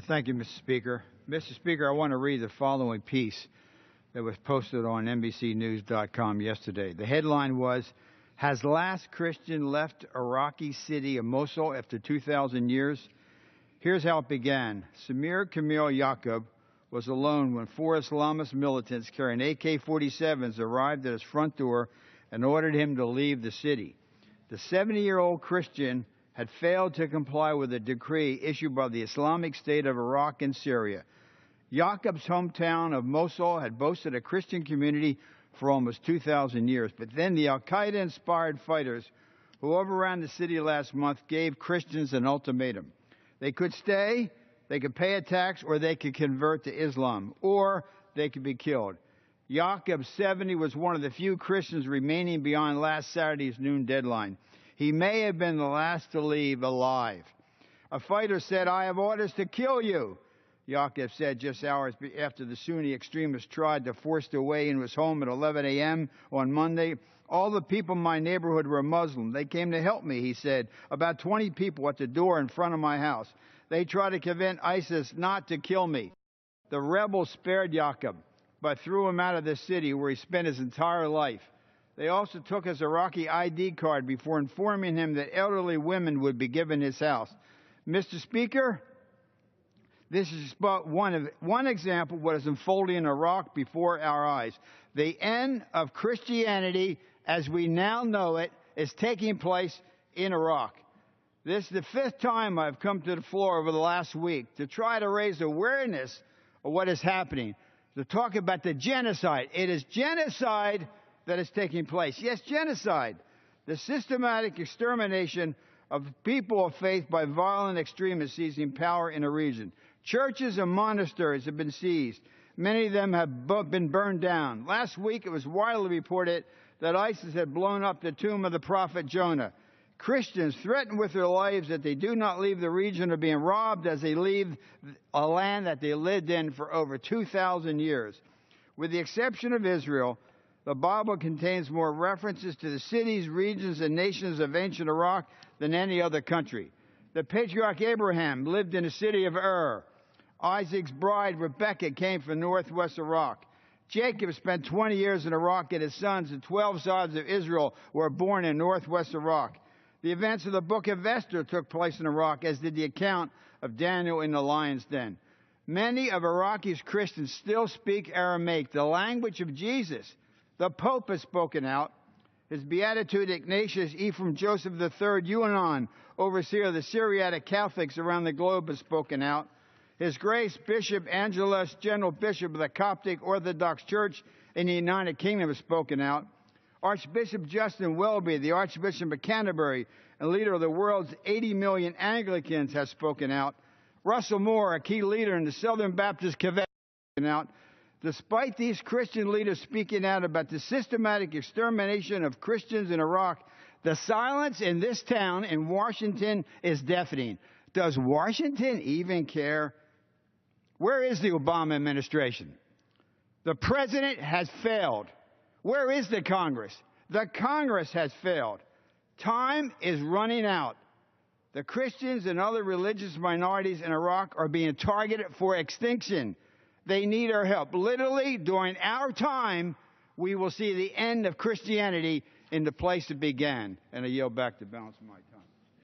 Thank you, Mr. Speaker. Mr. Speaker, I want to read the following piece that was posted on NBCnews.com yesterday. The headline was, "Has last Christian left Iraqi city of Mosul after 2,000 years?" Here's how it began. Samir Kamil Yaqub was alone when four Islamist militants carrying AK-47s arrived at his front door and ordered him to leave the city. The 70-year-old Christian had failed to comply with a decree issued by the Islamic State of Iraq and Syria. Yaqub's hometown of Mosul had boasted a Christian community for almost 2,000 years, but then the al-Qaeda-inspired fighters who overran the city last month gave Christians an ultimatum. They could stay, they could pay a tax, or they could convert to Islam, or they could be killed. Yaqub, 70, was one of the few Christians remaining beyond last Saturday's noon deadline. He may have been the last to leave alive. A fighter said, "I have orders to kill you," Yaqub said just hours after the Sunni extremists tried to force their way into his home at 11 a.m. on Monday. "All the people in my neighborhood were Muslim. They came to help me," he said. "About 20 people at the door in front of my house. They tried to convince ISIS not to kill me." The rebels spared Yaqub, but threw him out of the city where he spent his entire life. They also took his Iraqi ID card before informing him that elderly women would be given his house. Mr. Speaker, this is but one example of what is unfolding in Iraq before our eyes. The end of Christianity, as we now know it, is taking place in Iraq. This is the fifth time I've come to the floor over the last week to try to raise awareness of what is happening, to talk about the genocide. It is genocide that is taking place. Yes, genocide. The systematic extermination of people of faith by violent extremists seizing power in a region. Churches and monasteries have been seized. Many of them have been burned down. Last week, it was widely reported that ISIS had blown up the tomb of the prophet Jonah. Christians threatened with their lives that they do not leave the region are being robbed as they leave a land that they lived in for over 2,000 years. With the exception of Israel, the Bible contains more references to the cities, regions, and nations of ancient Iraq than any other country. The patriarch Abraham lived in the city of Ur. Isaac's bride, Rebekah, came from northwest Iraq. Jacob spent 20 years in Iraq, and his sons, the 12 tribes of Israel, were born in northwest Iraq. The events of the book of Esther took place in Iraq, as did the account of Daniel in the lion's den. Many of Iraqis Christians still speak Aramaic, the language of Jesus. The Pope has spoken out. His Beatitude Ignatius Ephraim Joseph III Yuanan, overseer of the Syriac Catholics around the globe, has spoken out. His Grace Bishop Angelus, General Bishop of the Coptic Orthodox Church in the United Kingdom, has spoken out. Archbishop Justin Welby, the Archbishop of Canterbury and leader of the world's 80 million Anglicans, has spoken out. Russell Moore, a key leader in the Southern Baptist Convention, has spoken out. Despite these Christian leaders speaking out about the systematic extermination of Christians in Iraq, the silence in this town in Washington is deafening. Does Washington even care? Where is the Obama administration? The president has failed. Where is the Congress? The Congress has failed. Time is running out. The Christians and other religious minorities in Iraq are being targeted for extinction. They need our help. Literally, during our time, we will see the end of Christianity in the place it began. And I yield back the balance of my time.